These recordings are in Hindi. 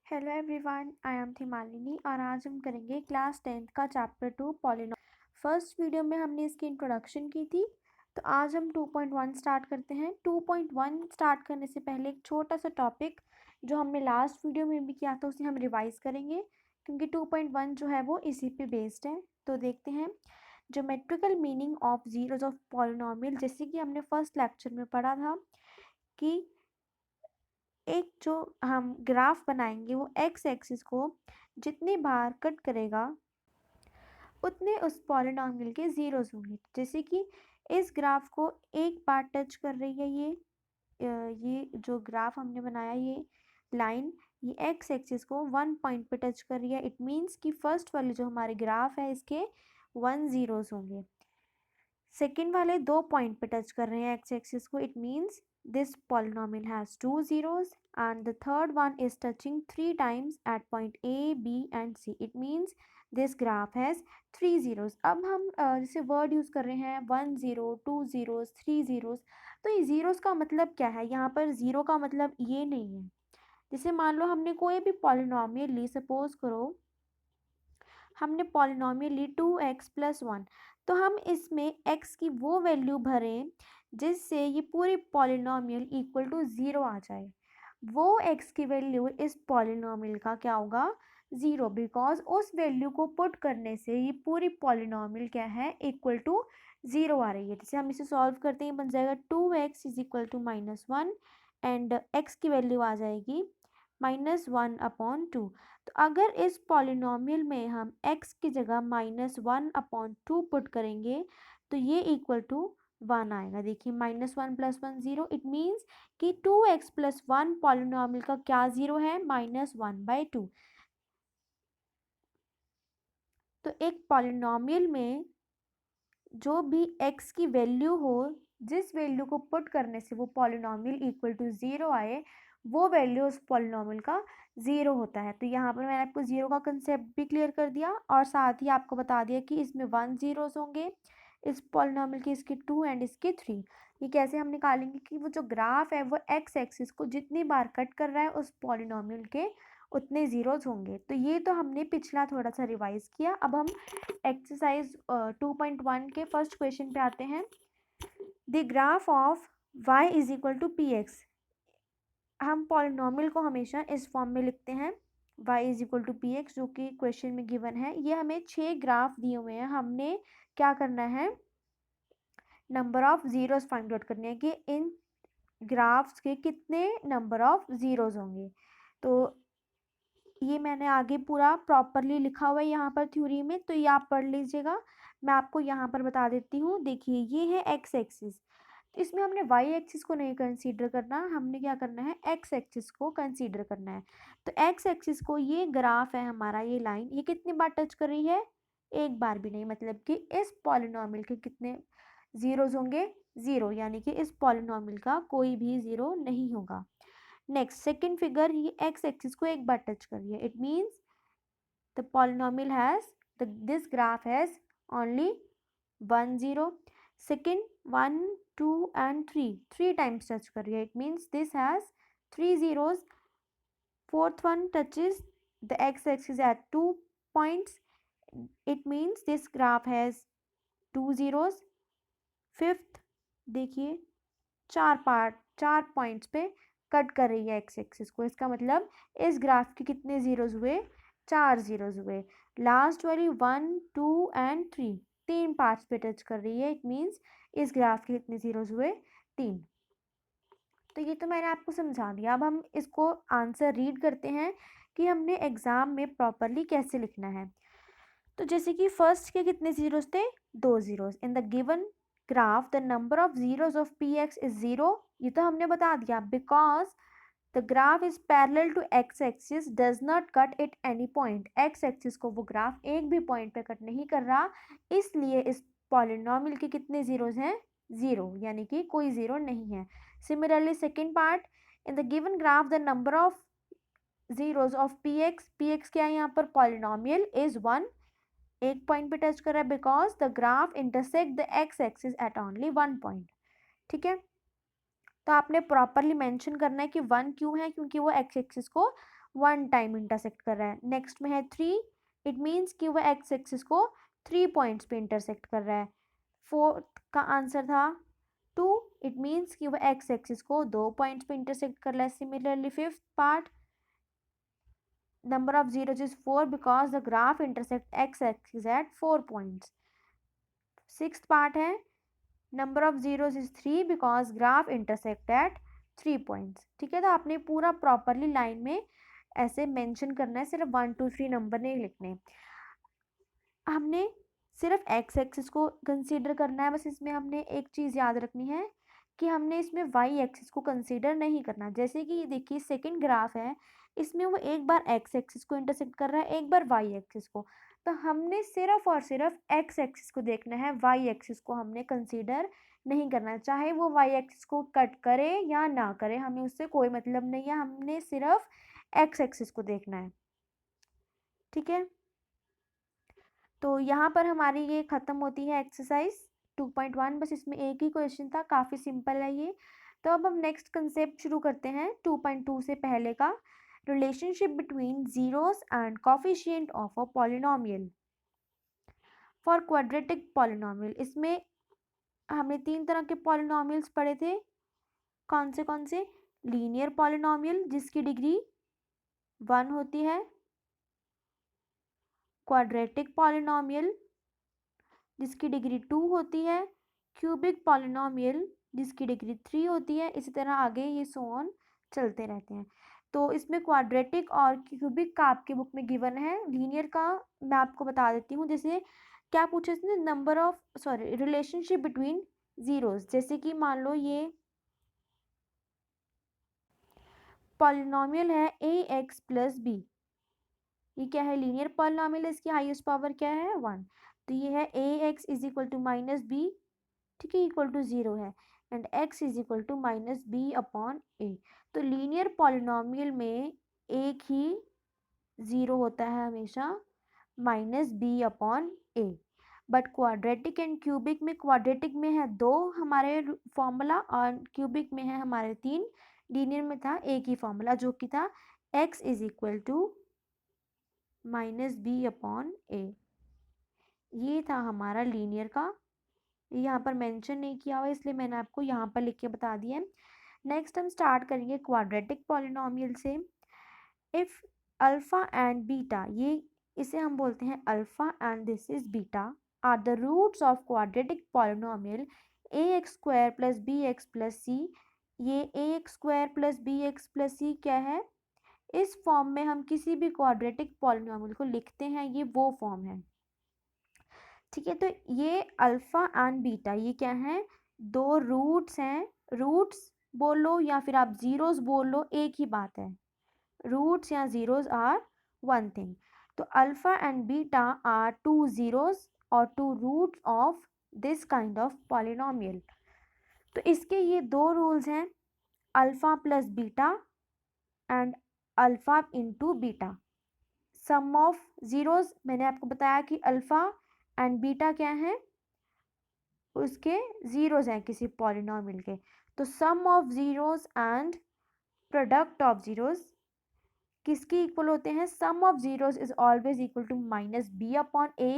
हेलो एवरीवन, आई एम थिमालिनी और आज हम करेंगे क्लास 10th का चैप्टर 2 पॉलिनॉमियल। फर्स्ट वीडियो में हमने इसकी इंट्रोडक्शन की थी, तो आज हम 2.1 स्टार्ट करते हैं। 2.1 स्टार्ट करने से पहले एक छोटा सा टॉपिक जो हमने लास्ट वीडियो में भी किया था उसे हम रिवाइज करेंगे, क्योंकि 2.1 जो है वो इसी पे बेस्ड है। तो देखते हैं geometrical meaning of zeros of polynomial. जैसे कि हमने फर्स्ट लेक्चर में पढ़ा था कि एक जो हम ग्राफ बनाएंगे वो एक्स एक्सिस को जितनी बार कट करेगा उतने उस पॉलिनॉमियल के जीरोस होंगे। जैसे कि इस ग्राफ को एक बार टच कर रही है ये जो ग्राफ हमने बनाया, ये लाइन ये एक्स एक्सिस को 1 पॉइंट पे टच कर रही है। इट मीन्स कि फर्स्ट वाले जो हमारे ग्राफ है इसके 1 जीरोस होंगे। सेकेंड वाले 2 पॉइंट पे टच कर रहे हैं एक्स एक्सिस को। It means this polynomial has 2 zeros, and the third one is touching 3 times at point A, B and C. It means this graph has 3 zeros. अब हम जैसे वर्ड यूज़ कर रहे हैं 1 0 2 zeros 3 zeros, तो ये zeros का मतलब क्या है? यहाँ पर ज़ीरो का मतलब ये नहीं है। जैसे मान लो हमने कोई भी पॉलिनॉमियल ली, सपोज करो हमने पॉलिनॉमियल ली 2x+1, तो हम इसमें x की वो वैल्यू भरें जिससे ये पूरी पॉलिनॉमियल इक्वल टू 0 आ जाए। वो x की वैल्यू इस पॉलिनॉमियल का क्या होगा? 0, बिकॉज उस वैल्यू को पुट करने से ये पूरी पॉलिनॉमियल क्या है? इक्वल टू 0 आ रही है। जैसे हम इसे सॉल्व करते हैं, बन जाएगा 2x is equal to -1 and x की वैल्यू आ जाएगी -1/2। तो अगर इस पॉलिनॉमियल में हम x की जगह -1/2 पुट करेंगे तो ये इक्वल टू 1 आएगा। देखिए -1 + 1 0, इट मीन्स कि 2x+1 पॉलिनॉमियल का क्या 0 है? -1/2। तो एक पॉलिनॉमियल में जो भी x की वैल्यू हो, जिस वैल्यू को पुट करने से वो पॉलिनॉमियल इक्वल टू 0 आए, वो वैल्यू उस पॉलिनॉमियल का 0 होता है। तो यहाँ पर मैंने आपको 0 का कंसेप्ट भी क्लियर कर दिया और साथ ही आपको बता दिया कि इसमें 1 जीरोस होंगे इस पॉलिनॉमियल के, इसके 2 एंड इसके 3। ये कैसे हम निकालेंगे कि वो जो ग्राफ है वो एक्स एक्सिस को जितनी बार कट कर रहा है उस पॉलिनॉमियल के उतने जीरोस होंगे। तो ये तो हमने पिछला थोड़ा सा रिवाइज किया। अब हम एक्सरसाइज 2.1 के फर्स्ट क्वेश्चन पे आते हैं। The graph of y is equal to P X. हम पॉलिनॉमियल को हमेशा इस फॉर्म में लिखते हैं y is equal to P X, जो कि क्वेश्चन में गिवन है। ये हमें 6 ग्राफ दिए हुए हैं, हमने क्या करना है? Number of zeros find out करने हैं कि इन ग्राफ्स के कितने नंबर ऑफ जीरोस होंगे। तो ये मैंने आगे पूरा प्रॉपरली लिखा हुआ है यहाँ पर थ्योरी में, तो ये आप पढ़ लीजिएगा। मैं आपको यहाँ पर बता देती हूँ। देखिए ये है एक्स एक्सिस, तो इसमें हमने वाई एक्सिस को नहीं कंसीडर करना, हमने क्या करना है? एक्स एक्सिस को कंसीडर करना है। तो एक्स एक्सिस को, ये ग्राफ है हमारा, ये लाइन, ये कितनी बार टच कर रही है? एक बार भी नहीं। मतलब कि इस पॉलिनॉमियल के कितने जीरोस होंगे? 0, यानी कि इस पॉलिनॉमियल का कोई भी 0 नहीं होगा। नेक्स्ट सेकेंड फिगर, ये एक्स एक्सिस को एक बार टच कर रही है। It means the polynomial has this graph has only 1 0। Second 1 2 and 3 times touch कर रही है। It means this has 3 zeros। Fourth one touches the x axis at 2 points। It means this graph has 2 zeros। Fifth देखिए 4 पॉइंट्स पे कट कर रही है एक्स एक्सिस को, इसका मतलब इस ग्राफ के कितने जीरोस हुए? 4 जीरोस हुए। लास्ट वाली 1 2 एंड 3 पार्ट्स पे टच कर रही है। इट मीन्स इस ग्राफ के कितने जीरोस हुए? 3। तो ये तो मैंने आपको समझा दिया। अब हम इसको आंसर रीड करते हैं कि हमने एग्जाम में प्रॉपरली कैसे लिखना है। तो जैसे कि फर्स्ट के कितने जीरोस थे? 2 zeros. In the given graph the number of zeros of P X is 0। ये तो हमने बता दिया, because the graph is parallel to X axis does not cut at any point. X axis को वो ग्राफ एक भी पॉइंट पे कट नहीं कर रहा, इसलिए इस पॉलिनॉमियल के कितने जीरोस हैं? 0, यानी कि कोई 0 नहीं है। Similarly second part, in the given graph the number of zeros of P x क्या है यहाँ पर? पॉलिनॉमियल इज 1, एक पॉइंट पे टच कर रहा है, because the graph intersect the x axis at only 1 point. ठीक है, तो आपने प्रॉपरली मेंशन करना है कि 1 क्यों है? क्योंकि वो एक्स एक्सिस को 1 टाइम इंटरसेक्ट कर रहा है। नेक्स्ट में है 3, इट मीन्स कि वह एक्स एक्सिस को 3 पॉइंट्स पे इंटरसेक्ट कर रहा है। फोर्थ का आंसर था 2, इट मीन्स कि वह एक्स एक्सिस को 2 पॉइंट्स पे इंटरसेक्ट कर रहा है। Similarly fifth part, number of zeros is 4 because the graph intersect x axis at 4 points. Sixth part है number of zeros is 3 because graph intersect at 3 points. ठीक है, तो आपने पूरा प्रॉपरली लाइन में ऐसे मेंशन करना है, सिर्फ 1 2 3 नंबर नहीं लिखने। हमने सिर्फ एक्स एक्सिस को कंसीडर करना है, बस इसमें हमने एक चीज़ याद रखनी है कि हमने इसमें वाई एक्सिस को कंसीडर नहीं करना। जैसे कि देखिए सेकंड ग्राफ है, इसमें वो एक बार एक्स एक्सिस को इंटरसेक्ट कर रहा है, एक बार वाई एक्सिस को, तो हमने सिर्फ और सिर्फ एक्स एक्सिस को देखना है, वाई एक्सिस को हमने कंसीडर नहीं करना। चाहे वो वाई एक्सिस को कट करे या ना करे, हमें उससे कोई मतलब नहीं है, हमने सिर्फ एक्स एक्सिस को देखना है। ठीक है, तो यहाँ पर हमारी ये ख़त्म होती है एक्सरसाइज 2.1। बस इसमें एक ही क्वेश्चन था, काफ़ी सिंपल है ये। तो अब हम नेक्स्ट कंसेप्ट शुरू करते हैं 2.2 से पहले का, relationship between zeros and coefficient of a polynomial for quadratic polynomial. इसमें हमने 3 तरह के पॉलिनोमियल्स पढ़े थे। कौन से? लीनियर पॉलिनोमियल जिसकी डिग्री 1 होती है, क्वाड्रेटिक पॉलिनोमियल जिसकी डिग्री 2 होती है, क्यूबिक पॉलिनोमियल जिसकी डिग्री 3 होती है। इसी तरह आगे ये सो ऑन चलते रहते हैं। तो इसमें क्वाड्रेटिक और क्यूबिक का आपके बुक में गिवन है, लीनियर का मैं आपको बता देती हूँ। जैसे क्या पूछे इसने, number of relationship between zeros. जैसे कि मान लो ये पॉलिनोमियल है ए एक्स प्लस बी, ये क्या है, लीनियर पॉलिनोमियल, इसकी हाईएस्ट पावर क्या है 1। तो ये है a x is equal to minus b, ठीक है, इक्वल टू 0 है, and x is equal to minus B upon ए। तो लीनियर पॉलिनोमियल में एक ही 0 होता है हमेशा, minus B upon A. But quadratic and cubic में, क्वाड्रेटिक में है 2 हमारे फॉर्मूला और क्यूबिक में है हमारे 3, लीनियर में था एक ही फॉर्मूला जो कि था x is equal to minus B upon a. ये था हमारा लीनियर का, यहाँ पर मेंशन नहीं किया हुआ इसलिए मैंने आपको यहाँ पर लिख के बता दिया है। नेक्स्ट हम स्टार्ट करेंगे क्वाड्रेटिक पॉलिनोमियल से। इफ अल्फा एंड बीटा, ये इसे हम बोलते हैं alpha and this is beta, are the roots of quadratic polynomial a x square plus b x plus c. ये a x square plus b x plus c क्या है, इस फॉर्म में हम किसी भी क्वाड्रेटिक पॉलिनोमियल को लिखते हैं, ये वो फॉर्म है। ठीक है, तो ये अल्फा एंड बीटा ये क्या है, 2 रूट्स हैं। रूट्स बोलो या फिर आप जीरोस बोल लो, एक ही बात है, रूट्स या जीरोस आर वन थिंग। तो alpha and beta are 2 zeros और 2 roots of this kind of polynomial. तो इसके ये 2 रूल्स हैं, alpha plus beta and alpha into beta. Sum of zeros, मैंने आपको बताया कि अल्फा एंड बीटा क्या है, उसके जीरोस हैं किसी पॉलिनोमियल के। तो sum of zeros and product of zeros किसके इक्वल होते हैं, sum of zeros is always equal to minus B upon a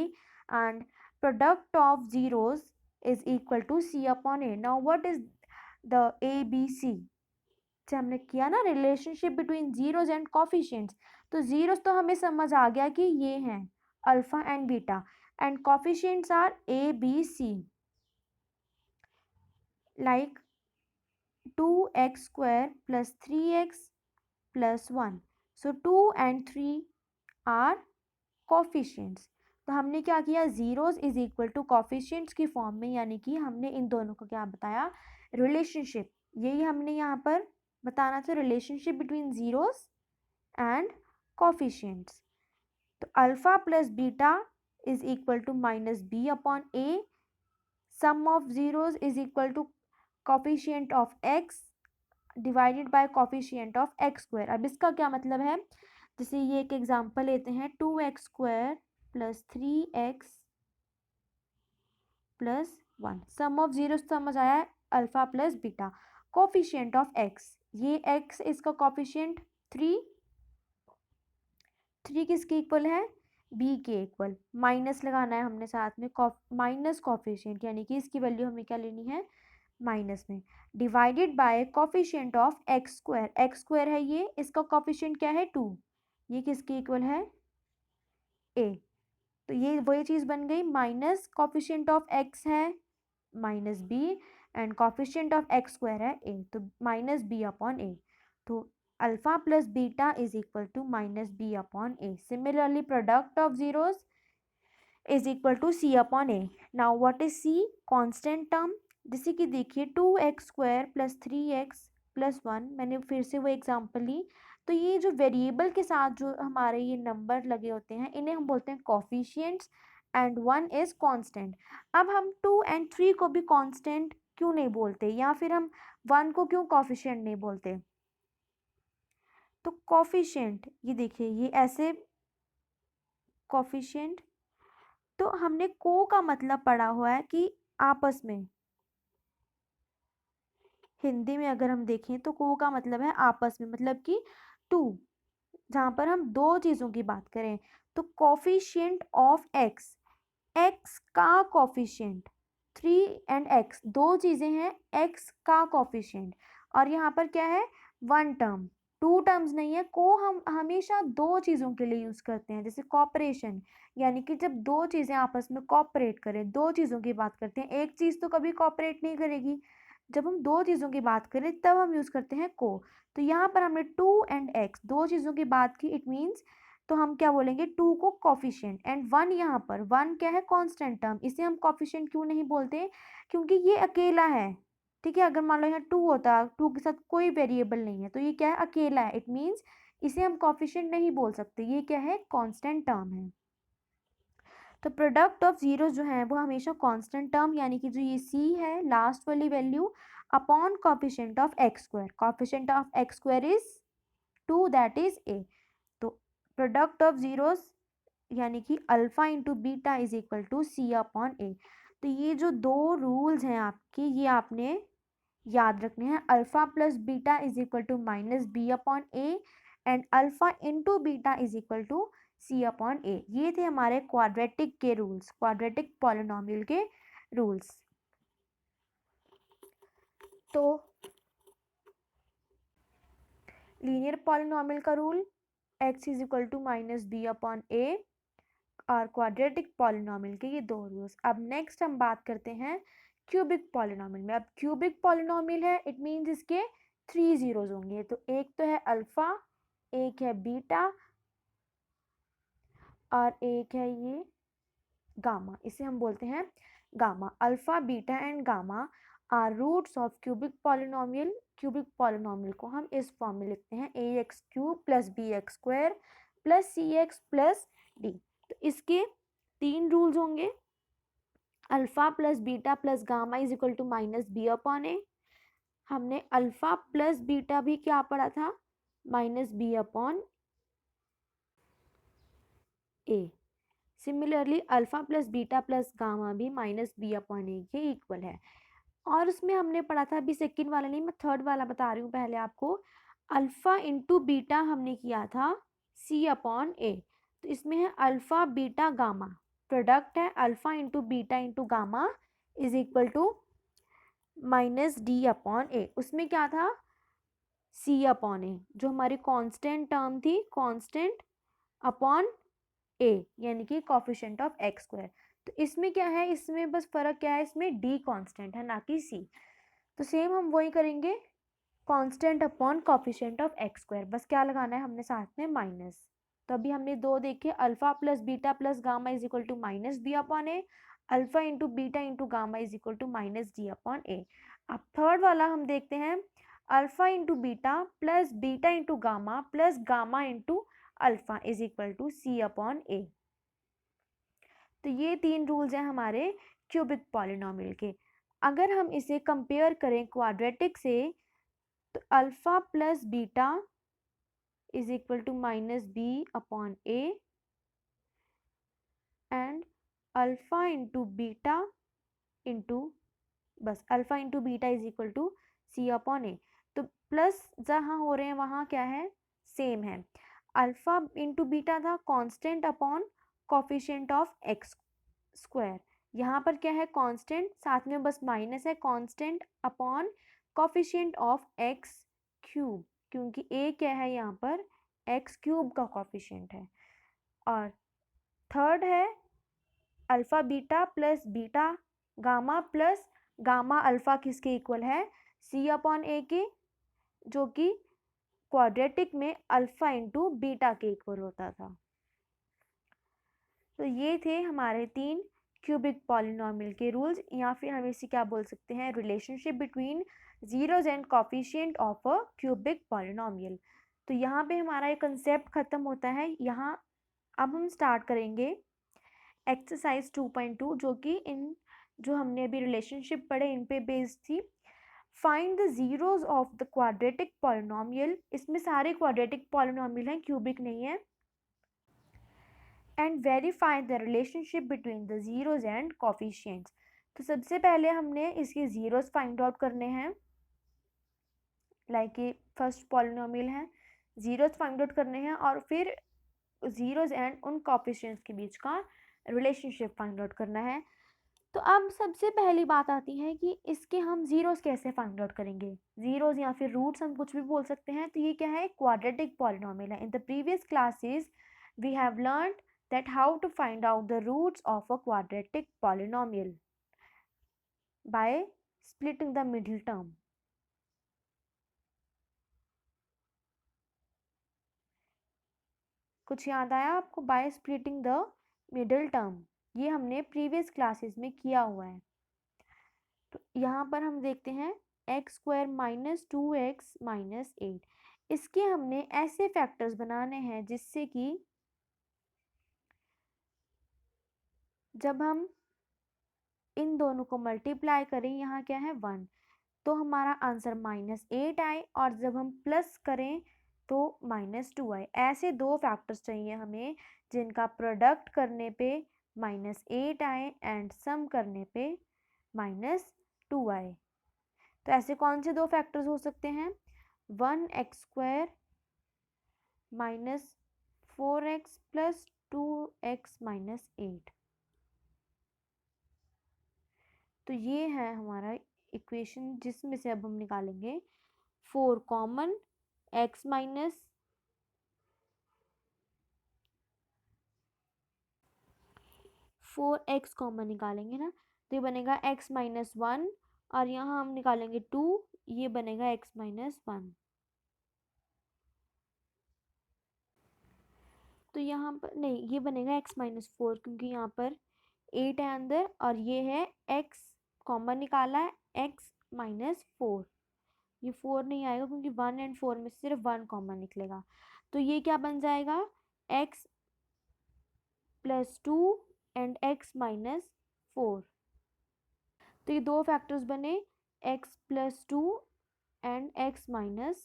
and product of zeros is equal to C upon A. Now what is the a b c, हमने किया ना relationship between zeros and coefficients. तो जीरोस तो हमें समझ आ गया कि ये हैं alpha and beta, and coefficients are a b C, like 2x square plus 3x plus 1. So 2 and 3 are coefficients. तो हमने क्या किया, zeros is equal to coefficients की फॉर्म में, यानी कि हमने इन दोनों को क्या बताया, रिलेशनशिप। यही हमने यहाँ पर बताना था, relationship between zeros and coefficients. तो alpha plus beta is equal to minus B upon a, sum of zeros is equal to coefficient of x divided by coefficient of x square. अब इसका क्या मतलब है, जैसे ये एक एग्जांपल लेते हैं, 2x square plus 3x plus 1, sum of zero समझ आया, alpha plus beta, coefficient of x, ये x इसका कोफिशिएंट 3 3 किसके इक्वल है, बी के इक्वल। माइनस लगाना है हमने साथ में माइनस कॉफिशिएंट, यानी कि इसकी वैल्यू हमें क्या लेनी है, माइनस में, divided by coefficient of x square. X square है ये, इसका कॉफिशिएंट क्या है 2, ये किसके इक्वल है, ए। तो ये वही चीज बन गई, माइनस कॉफिशिएंट ऑफ एक्स है minus B and coefficient of x square है ए, तो माइनस बी अपॉन ए। तो alpha plus beta is equal to minus B upon A. Similarly product of zeros is equal to C upon A. Now what is C, constant term. जैसे कि देखिए 2x square plus 3x plus 1, मैंने फिर से वो एग्जांपल ली। तो ये जो वेरिएबल के साथ जो हमारे ये नंबर लगे होते हैं, इन्हें हम बोलते हैं कोफिशिएंट्स एंड 1 इज कांस्टेंट। अब हम 2 एंड 3 को भी कांस्टेंट क्यों नहीं बोलते, या फिर हम 1 को क्यों कोफिशिएंट नहीं बोलते। तो कोफिशिएंट, ये देखिए ये ऐसे कोफिशिएंट, तो हमने को का मतलब पढ़ा हुआ है कि आपस में, हिंदी में अगर हम देखें तो को का मतलब है आपस में, मतलब कि टू, जहां पर हम दो चीजों की बात करें। तो कोफिशिएंट ऑफ एक्स, एक्स का कोफिशिएंट, 3 एंड एक्स दो चीजें हैं, एक्स का कोफिशिएंट, और यहाँ पर क्या है, वन टर्म, टू टर्म्स नहीं है। को हम हमेशा दो चीजों के लिए यूज करते हैं, जैसे कॉपरेशन, यानी कि जब दो चीजें आपस में कॉपरेट करें, दो चीजों की बात करते हैं, एक चीज तो कभी कॉपरेट नहीं करेगी। जब हम दो चीजों की बात करें तब हम यूज करते हैं को। तो यहाँ पर हमने टू एंड एक्स दो चीजों की बात की, इट मीन्स तो हम क्या बोलेंगे, टू को कॉफिशिएंट, एंड वन, यहाँ पर वन क्या है, कांस्टेंट टर्म, इसे हम कॉफिशिएंट क्यों नहीं बोलते, क्योंकि ये अकेला है। ठीक है, अगर मान लो यहाँ टू होता, टू के साथ कोई वेरिएबल नहीं है, तो ये क्या है, अकेला है, इट मीन्स इसे हम कॉफिशिएंट नहीं बोल सकते, ये क्या है, कांस्टेंट टर्म है। तो प्रोडक्ट ऑफ जीरो जो है वो हमेशा कांस्टेंट टर्म, यानी कि जो ये सी है लास्ट वाली value, upon coefficient of x square. Coefficient of x square is 2, that is a. तो प्रोडक्ट ऑफ जीरोस यानी कि alpha into beta is equal to C upon ए। तो ये जो दो रूल्स हैं आपके, ये आपने याद रखने हैं। Alpha plus beta is equal to minus B upon a and alpha into beta is equal to C upon a. ये थे हमारे क्वाड्रेटिक के रूल्स, क्वाड्रेटिक पॉलिनोमियल के रूल्स। तो लीनियर पॉलिनोमियल का rule x is equal to minus B upon a, और क्वाड्रेटिक पॉलिनोमियल के ये दो रूल्स। अब नेक्स्ट हम बात करते हैं क्यूबिक पॉलिनोमियल में। अब क्यूबिक पॉलिनोमियल है, इट मीन्स इसके 3 जीरोज होंगे। तो एक तो है अल्फा, एक है बीटा, और एक है ये गामा, इसे हम बोलते हैं gamma. Alpha beta and gamma are roots of cubic polynomial. Cubic polynomial को हम इस फॉर्म में लिखते हैं, a x cube plus b x square plus c x plus d. तो इसके 3 रूल्स होंगे, alpha plus beta plus gamma is equal to minus B upon a. हमने अल्फा प्लस बीटा भी क्या पढ़ा था, माइनस बी अपॉन ए। Similarly alpha plus beta plus gamma भी माइनस बी अपॉन ए के इक्वल है। और उसमें हमने पढ़ा था, अभी सेकंड वाला नहीं, मैं थर्ड वाला बता रही हूँ पहले आपको। अल्फा इंटू बीटा हमने किया था सी अपॉन ए। तो इसमें है अल्फा बीटा गामा, प्रोडक्ट है alpha into beta into gamma is equal to minus d upon a. उसमें क्या था, सी अपॉन ए, जो हमारी कांस्टेंट टर्म थी, कांस्टेंट अपॉन ए, यानी कि कोफिशिएंट ऑफ एक्स स्क्वायर। तो इसमें क्या है, इसमें बस फर्क क्या है, इसमें डी कांस्टेंट है ना कि सी। तो सेम हम वही करेंगे, constant upon coefficient of x square, बस क्या लगाना है हमने साथ में माइनस। तो अभी हमने दो देखे, alpha plus beta plus gamma is equal to minus B upon a, alpha into beta into gamma is equal to minus d upon a. अब थर्ड वाला हम देखते हैं, alpha into beta into gamma plus gamma into alpha is equal to C upon ए। तो ये 3 रूल्स हैं हमारे क्यूबिक पॉलिनोमियल के। अगर हम इसे कंपेयर करें क्वाड्रेटिक से, तो alpha plus beta is equal to minus B upon a and alpha into beta into, बस alpha into beta is equal to C upon ए। तो प्लस जहाँ हो रहे हैं वहाँ क्या है, सेम है। अल्फा इंटू बीटा था constant upon coefficient of x square. यहाँ पर क्या है कांस्टेंट, साथ में बस माइनस है, constant upon coefficient of x cube, क्योंकि ए क्या है यहाँ पर एक्स क्यूब का कोफिशिएंट है। और थर्ड है alpha beta plus beta gamma plus gamma alpha किसके इक्वल है, सी अपॉन ए के, जो कि क्वाड्रेटिक में अल्फा इंटू बीटा के इक्वल होता था। तो ये थे हमारे 3 क्यूबिक पॉलिनोमियल के रूल्स, या फिर हम इसे क्या बोल सकते हैं, relationship between zeros and coefficient of a cubic polynomial. तो यहाँ पे हमारा ये कंसेप्ट खत्म होता है। यहाँ अब हम स्टार्ट करेंगे एक्सरसाइज 2.2, जो कि इन जो हमने अभी रिलेशनशिप पढ़े इन पे बेस्ड थी। Find the zeros of the quadratic polynomial, इसमें सारे क्वाड्रेटिक पॉलिनोमियल हैं, क्यूबिक नहीं है। And verify the relationship between the zeros and coefficients. तो सबसे पहले हमने इसके जीरोज फाइंड आउट करने हैं, लाइक ये फर्स्ट पॉलिनोमियल है, जीरोज फाइंड आउट करने हैं, और फिर जीरोज एंड उन कोफिशिएंट्स के बीच का रिलेशनशिप फाइंड आउट करना है। तो अब सबसे पहली बात आती है कि इसके हम जीरोस कैसे फाइंड आउट करेंगे। जीरोस या फिर रूट्स हम कुछ भी बोल सकते हैं। तो ये क्या है, क्वाड्रेटिक पॉलिनोमियल है। In the previous classes we have learned that how to find out the roots of a quadratic polynomial by splitting the middle term. कुछ याद आया आपको, by splitting the middle term? ये हमने प्रीवियस क्लासेस में किया हुआ है। तो यहाँ पर हम देखते हैं x square minus 2x minus 8, इसके हमने ऐसे फैक्टर्स बनाने हैं जिससे कि जब हम इन दोनों को मल्टीप्लाई करें, यहाँ क्या है 1, तो हमारा आंसर -8 आए, और जब हम प्लस करें तो -2 आए। ऐसे दो फैक्टर्स चाहिए हमें जिनका प्रोडक्ट करने पे -8 आए एंड सम करने पे -2 आए। तो ऐसे कौन से दो फैक्टर्स हो सकते हैं, 1x square -4x plus 2x minus 8। तो ये है हमारा इक्वेशन, जिसमें से अब हम निकालेंगे 4 common, x minus 4x common निकालेंगे ना, तो ये बनेगा x माइनस 1, और यहाँ हम निकालेंगे 2, ये बनेगा x माइनस 1। तो यहाँ पर नहीं, ये बनेगा x माइनस 4, क्योंकि यहाँ पर 8 है अंदर, और ये है x कॉमन निकाला है x माइनस 4। ये 4 नहीं आएगा क्योंकि 1 एंड 4 में सिर्फ 1 कॉमन निकलेगा। तो ये क्या बन जाएगा, x plus 2 and x minus 4। तो ये दो फैक्टर्स बने, x plus 2 and x minus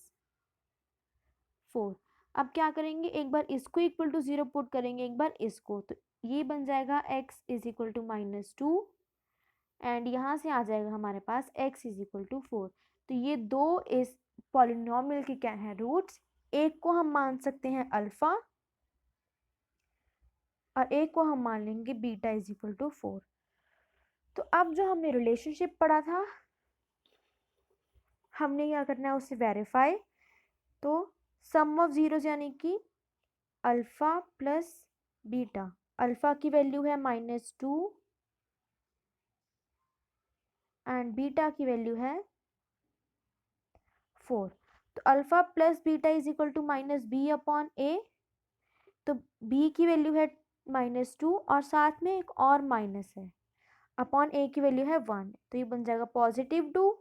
4। अब क्या करेंगे, एक बार इसको इक्वल टू 0 पुट करेंगे, एक बार इसको, तो ये बन जाएगा x is equal to -2, and यहाँ से आ जाएगा हमारे पास x इज इक्वल टू 4। तो ये दो इस पॉलिनोमियल के क्या है, रूट्स। एक को हम मान सकते हैं अल्फा, और एक को हम मान लेंगे बीटा इज इक्वल टू 4। तो अब जो हमने रिलेशनशिप पढ़ा था, हमने क्या करना है उसे वेरीफाई। तो सम ऑफ जीरोस यानी कि अल्फा प्लस बीटा, अल्फा की वैल्यू है -2 एंड बीटा की वैल्यू है 4। तो alpha plus beta is equal to -b upon a। तो b की वैल्यू है -2, और साथ में एक और माइनस है, अपॉन a की वैल्यू है 1, तो ये बन जाएगा +2।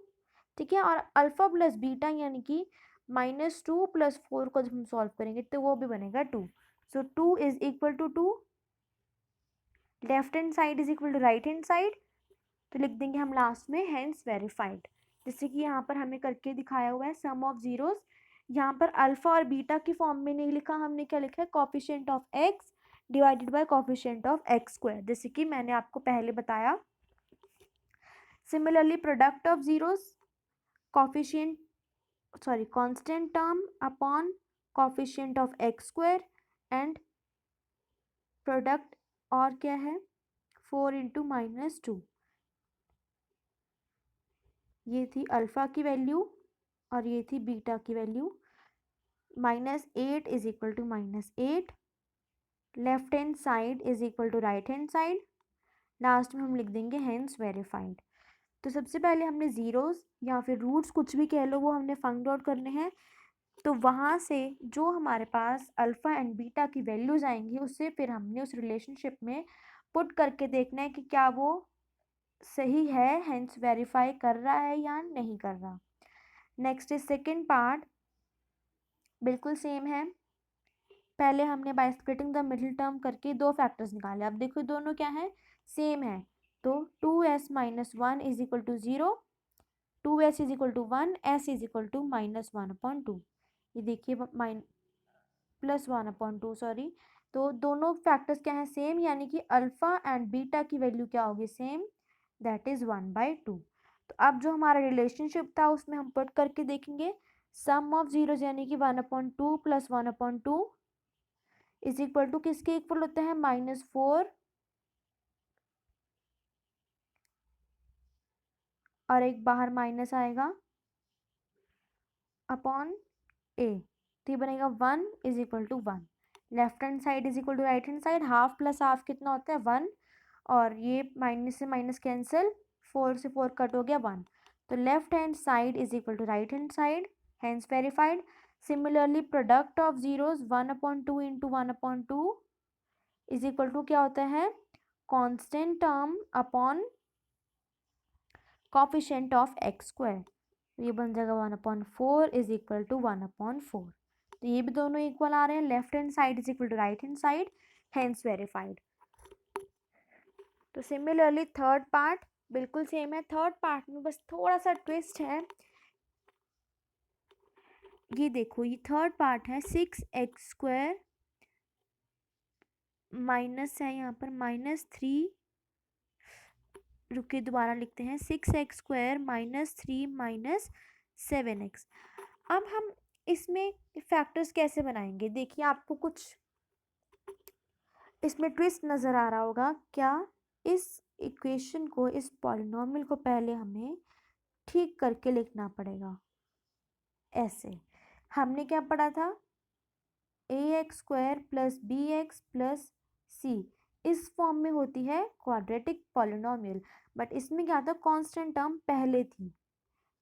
ठीक है, और अल्फा प्लस बीटा यानी कि -2 प्लस 4 को जब हम सॉल्व करेंगे तो वो भी बनेगा 2। So 2 is equal to 2, left hand side is equal to right hand side, तो लिख देंगे हम लास्ट में हेंस वेरीफाइड। जैसे कि यहाँ पर हमें करके दिखाया हुआ है सम ऑफ जीरोस। यहाँ पर अल्फा और बीटा की फॉर्म में नहीं लिखा, हमने क्या लिखा है, coefficient of x divided by coefficient of x square, जैसे कि मैंने आपको पहले बताया। Similarly product of zeros, coefficient constant term upon coefficient of x square and product और क्या है 4 इंटू -2। ये थी अल्फ़ा की वैल्यू और ये थी बीटा की value. -8 is equal to -8, left hand side is equal to right hand side, last में हम लिख देंगे हेंस वेरीफाइड। तो सबसे पहले हमने ज़ीरोज़ या फिर रूट्स कुछ भी कह लो वो हमने फाइंड आउट करने हैं। तो वहाँ से जो हमारे पास अल्फ़ा एंड बीटा की वैल्यूज़ आएंगी उससे फिर हमने उस रिलेशनशिप में पुट करके देखना है कि क्या वो सही है, हेंस वेरीफाई कर रहा है या नहीं कर रहा। नेक्स्ट इज सेकेंड पार्ट, बिल्कुल सेम है। पहले हमने by splitting the middle term करके दो फैक्टर्स निकाले। अब देखो दोनों क्या है, सेम है। तो 2s - 1 is equal to 0, 2s is equal to 1, s is equal to -1/2। ये देखिए +1/2 सॉरी। तो दोनों फैक्टर्स क्या है, सेम, यानी कि अल्फ़ा एंड बीटा की वैल्यू क्या होगी, सेम, दैट इज़ 1/2। तो अब जो हमारा रिलेशनशिप था उसमें हम पुट करके देखेंगे। सम ऑफ जीरोज यानी कि 1/2 + 1/2 इज इक्वल टू किसके इक्वल होता है, -4 और एक बाहर माइनस आएगा अपॉन ए। तो ये बनेगा 1 is equal to 1। Left hand side is equal to right hand side, half plus half कितना होता है 1, और ये माइनस से माइनस कैंसिल, 4 से 4 कट हो गया 1। तो left hand side is equal to right hand side, hence verified. Similarly product of zeros 1/2 into 1/2 is equal to क्या होता है, constant term upon coefficient of x square. ये बन जाएगा 1/4 इज इक्वल टू 1/4। तो ये भी दोनों इक्वल आ रहे हैं, left hand side is equal to right hand side, hence verified. तो सिमिलरली थर्ड पार्ट बिल्कुल सेम है। थर्ड पार्ट में बस थोड़ा सा ट्विस्ट है। ये देखो ये थर्ड पार्ट है, 6x² माइनस है यहाँ पर -3, रुकिए दोबारा लिखते हैं, 6x² -3 -7x। अब हम इसमें फैक्टर्स कैसे बनाएंगे, देखिए आपको कुछ इसमें ट्विस्ट नज़र आ रहा होगा क्या। इस इक्वेशन को, इस पॉलिनॉमियल को पहले हमें ठीक करके लिखना पड़ेगा। ऐसे हमने क्या पढ़ा था, ax² + bx + c इस फॉर्म में होती है क्वाड्रेटिक पॉलिनॉमियल, बट इसमें क्या था, कांस्टेंट टर्म पहले थी,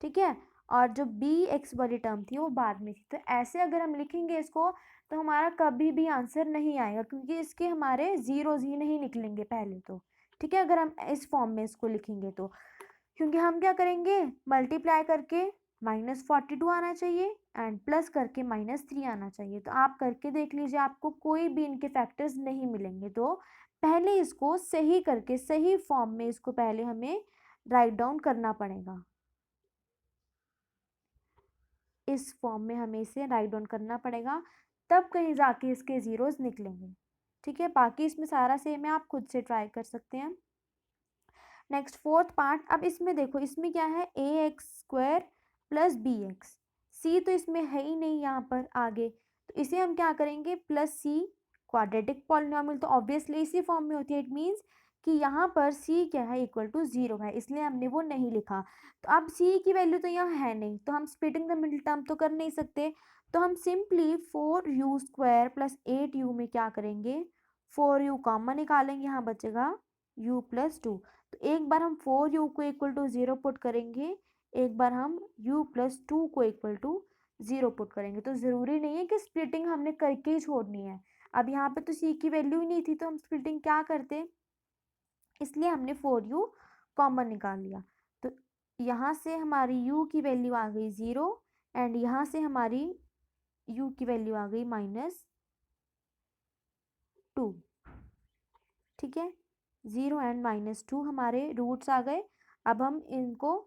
ठीक है, और जो bx वाली टर्म थी वो बाद में थी। तो ऐसे अगर हम लिखेंगे इसको तो हमारा कभी भी आंसर नहीं आएगा, क्योंकि इसके हमारे जीरोज ही नहीं निकलेंगे पहले तो, ठीक है, अगर हम इस फॉर्म में इसको लिखेंगे तो। क्योंकि हम क्या करेंगे, मल्टीप्लाई करके -42 आना चाहिए एंड प्लस करके -3 आना चाहिए। तो आप करके देख लीजिए, आपको कोई भी इनके फैक्टर्स नहीं मिलेंगे। तो पहले इसको सही करके सही फॉर्म में इसको पहले हमें राइट डाउन करना पड़ेगा। इस फॉर्म में हमें इसे राइट डाउन करना पड़ेगा, तब कहीं जाके इसके ज़ीरोज़ निकलेंगे, ठीक है। बाकी इसमें सारा सेम है, आप खुद से ट्राई कर सकते हैं। नेक्स्ट फोर्थ पार्ट, अब इसमें देखो इसमें क्या है, ax² + bx, c तो इसमें है ही नहीं यहाँ पर आगे, तो इसे हम क्या करेंगे, +c, क्वाड्रेटिक पॉलिनॉमियल तो ऑब्वियसली इसी फॉर्म में होती है। इट मीन्स कि यहाँ पर c क्या है, इक्वल टू 0 है, इसलिए हमने वो नहीं लिखा। तो अब c की वैल्यू तो यहाँ है नहीं, तो हम स्प्लिटिंग द मिडिल टर्म तो कर नहीं सकते। तो हम सिंपली 4u² + 8u में क्या करेंगे, 4u कॉमन निकालेंगे, यहाँ बचेगा u + 2। तो एक बार हम 4u को इक्वल टू 0 पुट करेंगे, एक बार हम u + 2 को इक्वल टू 0 पुट करेंगे। तो ज़रूरी नहीं है कि स्प्लिटिंग हमने करके ही छोड़नी है। अब यहाँ पे तो c की वैल्यू ही नहीं थी, तो हम स्प्लिटिंग क्या करते, इसलिए हमने 4u कॉमन निकाल लिया। तो यहाँ से हमारी u की वैल्यू आ गई 0 एंड यहाँ से हमारी u की वैल्यू आ गई -2, ठीक है। 0 एंड -2 हमारे रूट्स आ गए। अब हम इनको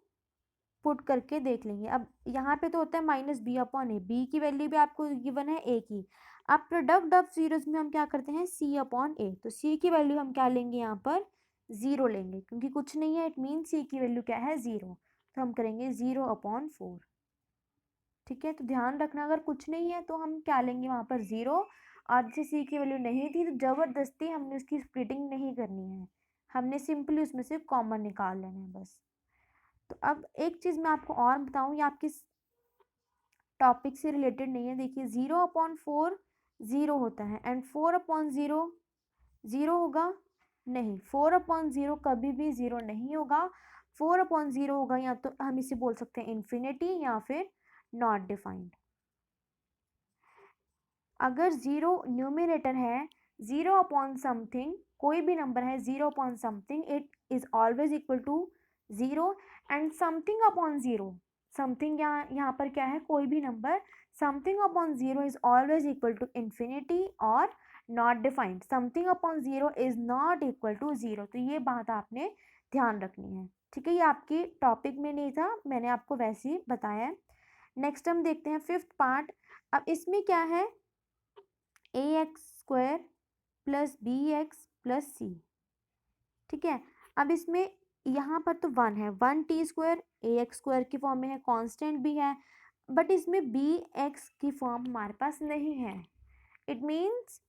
पुट करके देख लेंगे। अब यहाँ पे तो होता है -b/a, b की वैल्यू भी आपको गिवन है a की। अब प्रोडक्ट ऑफ जीरोज में हम क्या करते हैं, c/a, तो c की वैल्यू हम क्या लेंगे, यहाँ पर 0 लेंगे, क्योंकि कुछ नहीं है, इट मीन c की वैल्यू क्या है 0, तो हम करेंगे 0/4। ठीक है, तो ध्यान रखना अगर कुछ नहीं है तो हम क्या लेंगे वहाँ पर 0, और जैसे सी की वैल्यू नहीं थी तो ज़बरदस्ती हमने उसकी स्प्लिटिंग नहीं करनी है, हमने सिंपली उसमें से कॉमन निकाल लेना है बस। तो अब एक चीज़ मैं आपको और बताऊँ, ये आपकी टॉपिक से रिलेटेड नहीं है। देखिए 0/4 0 होता है एंड 4/0 0 होगा नहीं, 4/0 कभी भी 0 नहीं होगा। 4/0 होगा या तो हम इसे बोल सकते हैं इन्फिनिटी या फिर नॉट डिफाइंड। अगर 0 न्यूमिनेटर है, 0/समथिंग कोई भी नंबर है 0/समथिंग, it is always equal to 0 and समथिंग/0, समथिंग यहाँ पर क्या है, कोई भी नंबर, समथिंग/0 is always equal to infinity और नॉट डिफाइंड, समथिंग/0 इज नॉट इक्वल टू 0। तो ये बात आपने ध्यान रखनी है, ठीक है। ये आपकी टॉपिक में नहीं था, मैंने आपको वैसे ही बताया है। नेक्स्ट हम देखते हैं फिफ्थ पार्ट। अब इसमें क्या है, ax² plus bx plus c, ठीक है। अब इसमें यहाँ पर तो 1 है, 1t² ax² की फॉर्म में है, कांस्टेंट भी है, बट इसमें bx की फॉर्म हमारे पास नहीं है। इट मीन्स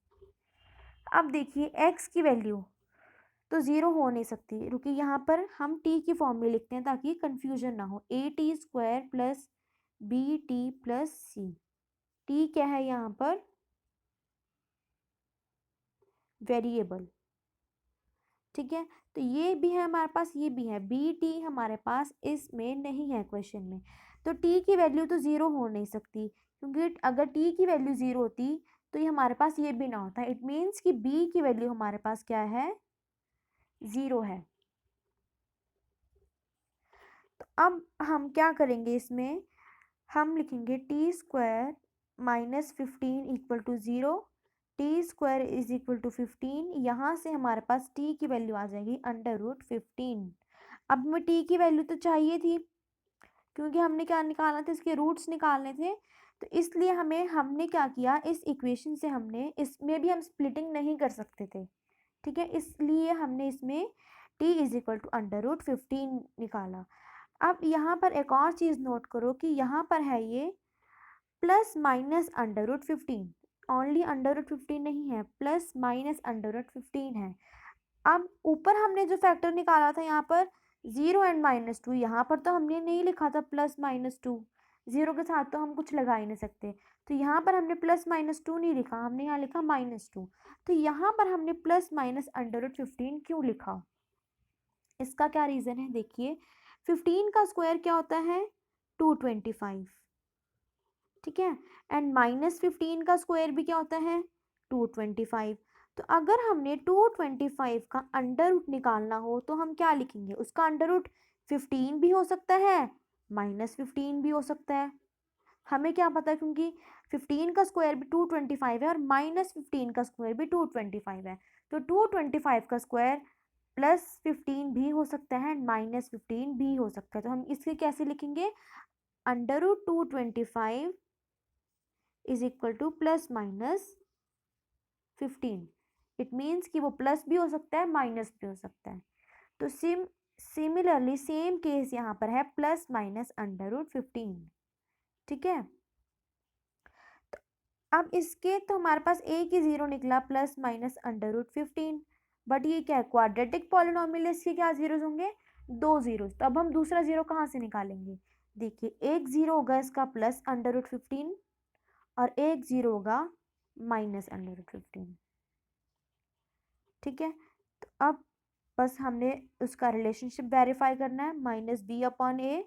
अब देखिए x की वैल्यू तो 0 हो नहीं सकती, रुकिए यहाँ पर हम t की फॉर्म में लिखते हैं ताकि कंफ्यूजन ना हो। at² plus bt plus c, t क्या है यहाँ पर, वेरिएबल, ठीक है। तो ये भी है हमारे पास, ये भी है, बी टी हमारे पास इसमें नहीं है क्वेश्चन में। तो टी की वैल्यू तो 0 हो नहीं सकती, क्योंकि अगर टी की वैल्यू 0 होती तो ये हमारे पास ये भी ना होता। इट मीन्स कि बी की वैल्यू हमारे पास क्या है, 0 है। तो अब हम क्या करेंगे, इसमें हम लिखेंगे t² minus 15 equal to 0, t² is equal to 15। यहाँ से हमारे पास t की वैल्यू आ जाएगी √15। अब हमें t की वैल्यू तो चाहिए थी, क्योंकि हमने क्या निकालना था, इसके रूट्स निकालने थे। तो इसलिए हमने क्या किया, इस इक्वेशन से हमने इसमें भी हम स्प्लिटिंग नहीं कर सकते थे, ठीक है, इसलिए हमने इसमें t इज इक्वल टू √15 निकाला। अब यहाँ पर एक और चीज़ नोट करो कि यहाँ पर है ये प्लस माइनस √15, ओनली √15 नहीं है, प्लस माइनस √15 है। अब ऊपर हमने जो फैक्टर निकाला था यहाँ पर 0 एंड -2, यहाँ पर तो हमने नहीं लिखा था प्लस -2, 0 के साथ तो हम कुछ लगा ही नहीं सकते, तो यहाँ पर हमने प्लस -2 नहीं लिखा, हमने यहाँ लिखा -2। तो यहाँ पर हमने प्लस माइनस √15 क्यों लिखा, इसका क्या रीज़न है, देखिए 15 का स्क्वायर क्या होता है, 225, ठीक है, एंड -15 का स्क्वायर भी क्या होता है, 225। तो अगर हमने 225 का अंडर रूट निकालना हो तो हम क्या लिखेंगे, उसका अंडर रूट 15 भी हो सकता है, -15 भी हो सकता है, हमें क्या पता, क्योंकि 15 का स्क्वायर भी 225 है और -15 का स्क्वायर भी 225 है। तो 225 का स्क्वायर +15 भी हो सकता है, -15 भी हो सकता है। तो हम इसके कैसे लिखेंगे, √225 is equal to +-15। It means कि वो प्लस भी हो सकता है, माइनस भी हो सकता है। तो सिमिलरली सेम केस यहाँ पर है, +-√15, ठीक है। तो अब इसके तो हमारे पास एक ही 0 निकला, +-√15, बट ये क्या है, क्वाड्रेटिक पॉलिनॉमियल है, इसके क्या जीरोज होंगे, 2 जीरोज। तो अब हम दूसरा 0 कहाँ से निकालेंगे, देखिए एक 0 होगा इसका +-√15 और एक 0 होगा -√15, ठीक है। तो अब बस हमने उसका रिलेशनशिप वेरीफाई करना है, -b/a,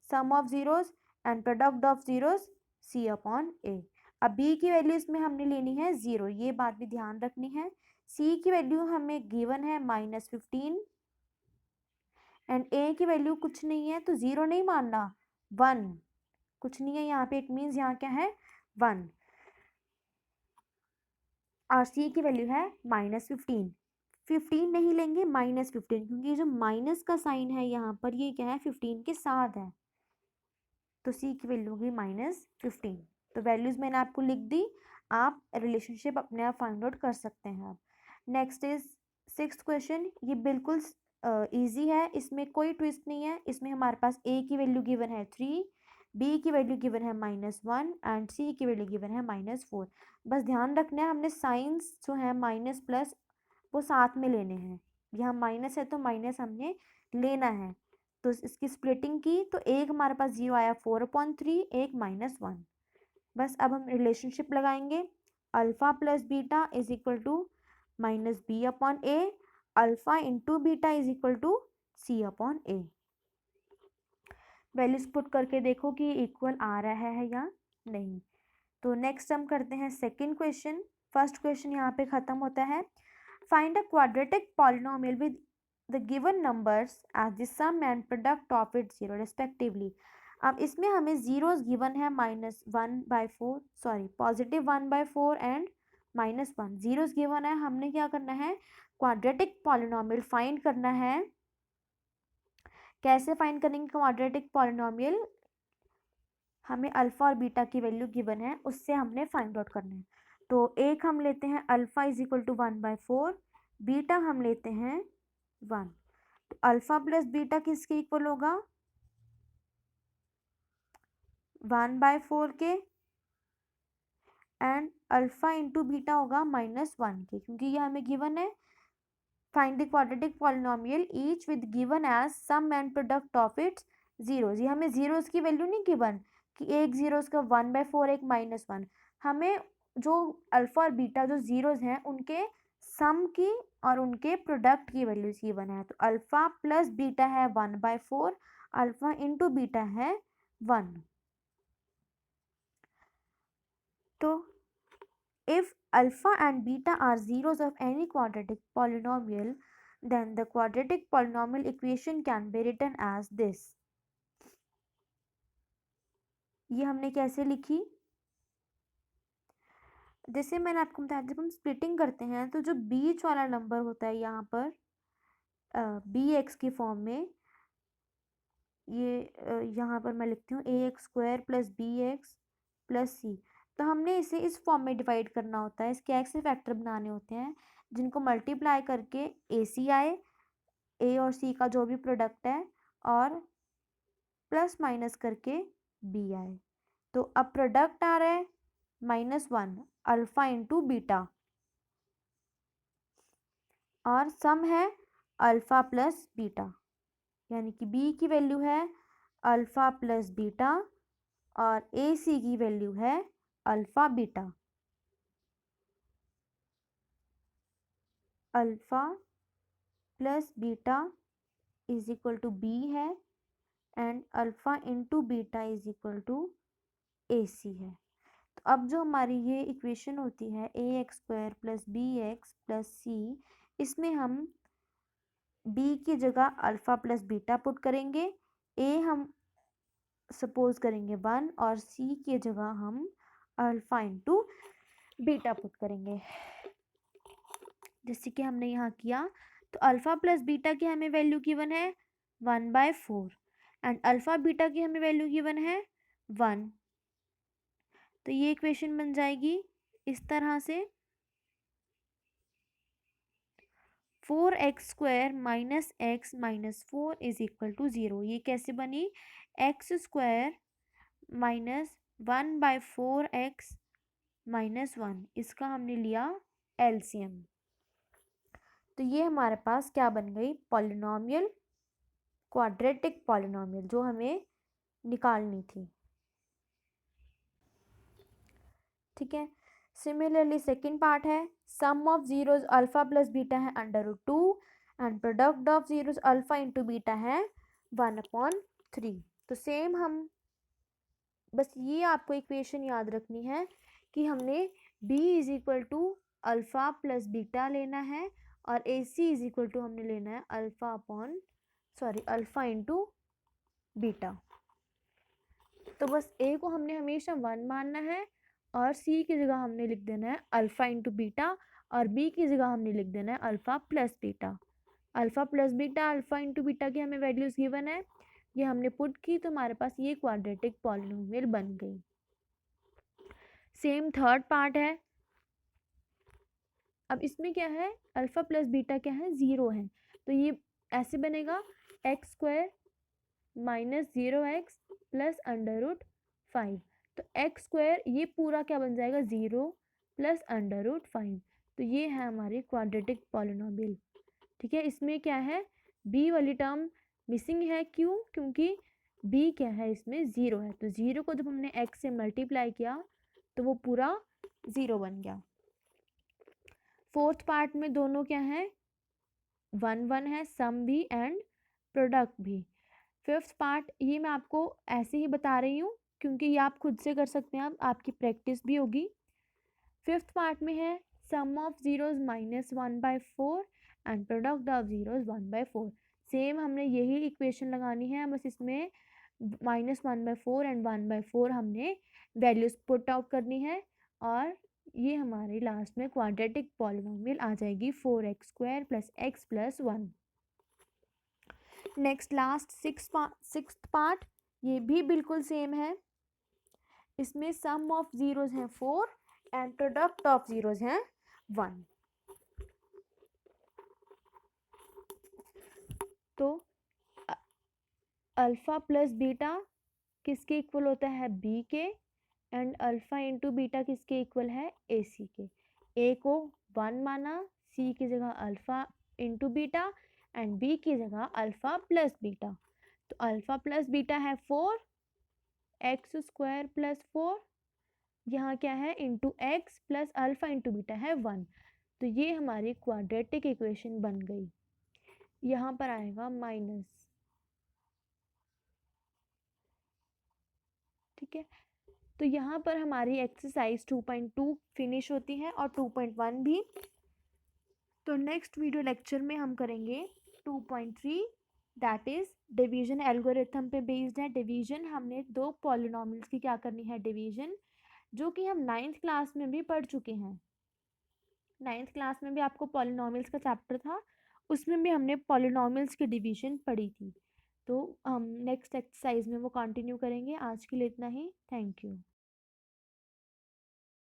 sum of zeros and product of zeros c/a। अब b की वैल्यू इसमें हमने लेनी है 0, ये बात भी ध्यान रखनी है। c की वैल्यू हमें गिवन है -15 एंड a की वैल्यू कुछ नहीं है, तो 0 नहीं मानना, 1, कुछ नहीं है यहाँ पे, इट मीन्स यहाँ क्या है, 1, और c की वैल्यू है -15, 15 नहीं लेंगे, -15, क्योंकि जो माइनस का साइन है यहाँ पर ये क्या है, 15 के साथ है, तो c की वैल्यू होगी -15। तो वैल्यूज मैंने आपको लिख दी, आप रिलेशनशिप अपने आप फाइंड आउट कर सकते हैं। आप नेक्स्ट इज सिक्स्थ क्वेश्चन, ये बिल्कुल इजी है, इसमें कोई ट्विस्ट नहीं है। इसमें हमारे पास a की वैल्यू गिवन है 3, बी की वैल्यू गिवन है -1 एंड सी की वैल्यू गिवन है -4। बस ध्यान रखना है हमने साइंस जो है माइनस प्लस वो साथ में लेने हैं, यहाँ माइनस है तो माइनस हमने लेना है। तो इसकी स्प्लिटिंग की तो एक हमारे पास 0 आया 4/3, एक -1। बस अब हम रिलेशनशिप लगाएंगे, alpha plus beta is equal to -b/a, alpha into beta is equal to c/a। Values put करके देखो कि इक्वल आ रहा है या नहीं। तो नेक्स्ट हम करते हैं सेकंड क्वेश्चन। फर्स्ट क्वेश्चन यहाँ पे खत्म होता है। Find a quadratic polynomial with the given numbers as the sum and product of it 0 respectively. अब इसमें हमें जीरोस गिवन है -1/4, सॉरी +1/4 एंड -1 जीरोस गिवन है। हमने क्या करना है, क्वाड्रेटिक पॉलिनोमियल फाइंड करना है। कैसे फाइंड करेंगे क्वाड्रेटिक पॉलिनोमियल, हमें अल्फा और बीटा की वैल्यू गिवन है उससे हमने फाइंड आउट करना है। तो एक हम लेते हैं alpha is equal to 1/4, beta हम लेते हैं 1। तो अल्फा प्लस बीटा किसके इक्वल होगा, 1/4 के, एंड अल्फा इंटू बीटा होगा -1 के, क्योंकि ये हमें गिवन है। Find the quadratic polynomial each with given as sum and product of its zeros. ये हमें जीरोस की वैल्यू नहीं गिवन कि एक जीरोस का 1/4 एक -1, हमें जो अल्फा और बीटा जो जीरोस हैं उनके सम की और उनके प्रोडक्ट की वैल्यूज गिवन है। तो अल्फा प्लस बीटा है 1/4, अल्फा इंटू बीटा है 1। तो if alpha and beta are zeros of any quadratic polynomial, then the quadratic polynomial equation can be written as this। ये हमने कैसे लिखी, जैसे मैंने आपको बताया जब हम स्प्लिटिंग करते हैं तो जो बीच वाला नंबर होता है यहाँ पर बी एक्स की फॉर्म में, ये यहाँ पर मैं लिखती हूँ ax² plus b x plus c. तो हमने इसे इस फॉर्म में डिवाइड करना होता है, इसके ऐसे फैक्टर बनाने होते हैं जिनको मल्टीप्लाई करके ए सी आए, ए और सी का जो भी प्रोडक्ट है, और प्लस माइनस करके बी आए। तो अब प्रोडक्ट आ रहा है -1 अल्फा इंटू बीटा, और सम है अल्फा प्लस बीटा, यानी कि बी की वैल्यू है अल्फा प्लस बीटा और ए सी की वैल्यू है alpha beta. Alpha plus beta is equal to B है and alpha into beta is equal to A C है। तो अब जो हमारी ये इक्वेशन होती है ax² plus b x plus c, इसमें हम b की जगह अल्फा प्लस बीटा पुट करेंगे, a हम सपोज करेंगे 1 और c की जगह हम अल्फा इंटू बीटा पुट करेंगे, जैसे कि हमने यहाँ किया। तो अल्फा प्लस बीटा की हमें वैल्यू गिवन है 1/4 एंड अल्फा बीटा की हमें वैल्यू गिवन है 1। तो ये इक्वेशन बन जाएगी इस तरह से 4x² minus x minus 4 is equal to 0। ये कैसे बनी, x² माइनस 1/4x माइनस 1, इसका हमने लिया एलसीएम। तो ये हमारे पास क्या बन गई, पॉलिनोमियल, क्वाड्रेटिक पॉलिनोमियल जो हमें निकालनी थी। ठीक है, सिमिलरली सेकंड पार्ट है, sum of zeros alpha plus beta है √2 and product of zeros alpha into beta है 1/3। तो सेम हम बस ये आपको इक्वेशन याद रखनी है कि हमने b is equal to alpha plus beta लेना है और a c is equal to हमने लेना है अल्फा इंटू बीटा। तो बस a को हमने हमेशा 1 मानना है और c की जगह हमने लिख देना है अल्फा इंटू बीटा और b की जगह हमने लिख देना है alpha plus beta. Alpha plus beta alpha into beta की हमें वैल्यूज गिवन है, ये हमने पुट की तो हमारे पास ये क्वाड्रेटिक पॉलिनोमियल बन गई। सेम थर्ड पार्ट है, अब इसमें क्या है, अल्फा प्लस बीटा क्या है, 0 है, तो ये ऐसे बनेगा x² -0x प्लस √5। तो एक्स स्क्वायर ये पूरा क्या बन जाएगा 0 प्लस √5। तो ये है हमारी क्वाड्रेटिक पॉलिनोमियल। ठीक है, इसमें क्या है बी वाली टर्म मिसिंग है, क्यों? क्योंकि बी क्या है इसमें 0 है। तो 0 को जब हमने एक्स से मल्टीप्लाई किया तो वो पूरा 0 बन गया। फोर्थ पार्ट में दोनों क्या है 1 1 है, सम भी एंड प्रोडक्ट भी। फिफ्थ पार्ट ये मैं आपको ऐसे ही बता रही हूँ क्योंकि ये आप खुद से कर सकते हैं, आपकी प्रैक्टिस भी होगी। फिफ्थ पार्ट में है sum of zeros -1/4 and product of zeros 1/4। Same हमने यही इक्वेशन लगानी है, बस इसमें -1/4 एंड 1/4 हमने वैल्यूज पुट आउट करनी है और ये हमारी लास्ट में क्वाड्रेटिक पॉलिनोमियल आ जाएगी 4x² + x + 1। Next last sixth part ये भी बिल्कुल सेम है। इसमें सम ऑफ जीरोज हैं 4 एंड प्रोडक्ट ऑफ जीरोज हैं 1। तो अल्फा प्लस बीटा किसके इक्वल होता है बी के, एंड अल्फा इंटू बीटा किसके इक्वल है ए सी के। ए को 1 माना, सी की जगह alpha into beta and B की जगह अल्फा प्लस बीटा। तो अल्फा प्लस बीटा है 4x² + 4, यहाँ क्या है into x plus alpha into beta है 1। तो ये हमारी क्वाड्रेटिक इक्वेशन बन गई। यहाँ पर आएगा माइनस। ठीक है, तो यहाँ पर हमारी एक्सरसाइज 2.2 फिनिश होती है और 2.1 भी। तो नेक्स्ट वीडियो लेक्चर में हम करेंगे 2.3, दैट इज डिवीजन एल्गोरिथम पे बेस्ड है। डिवीजन हमने दो पॉलिनोमियल्स की क्या करनी है डिवीजन, जो कि हम 9th क्लास में भी पढ़ चुके हैं। 9th क्लास में भी आपको पॉलिनोमियल्स का चैप्टर था, उसमें भी हमने पॉलिनोमियल्स की डिवीजन पढ़ी थी। तो हम नेक्स्ट एक्सरसाइज में वो कंटिन्यू करेंगे। आज के लिए इतना ही, थैंक यू।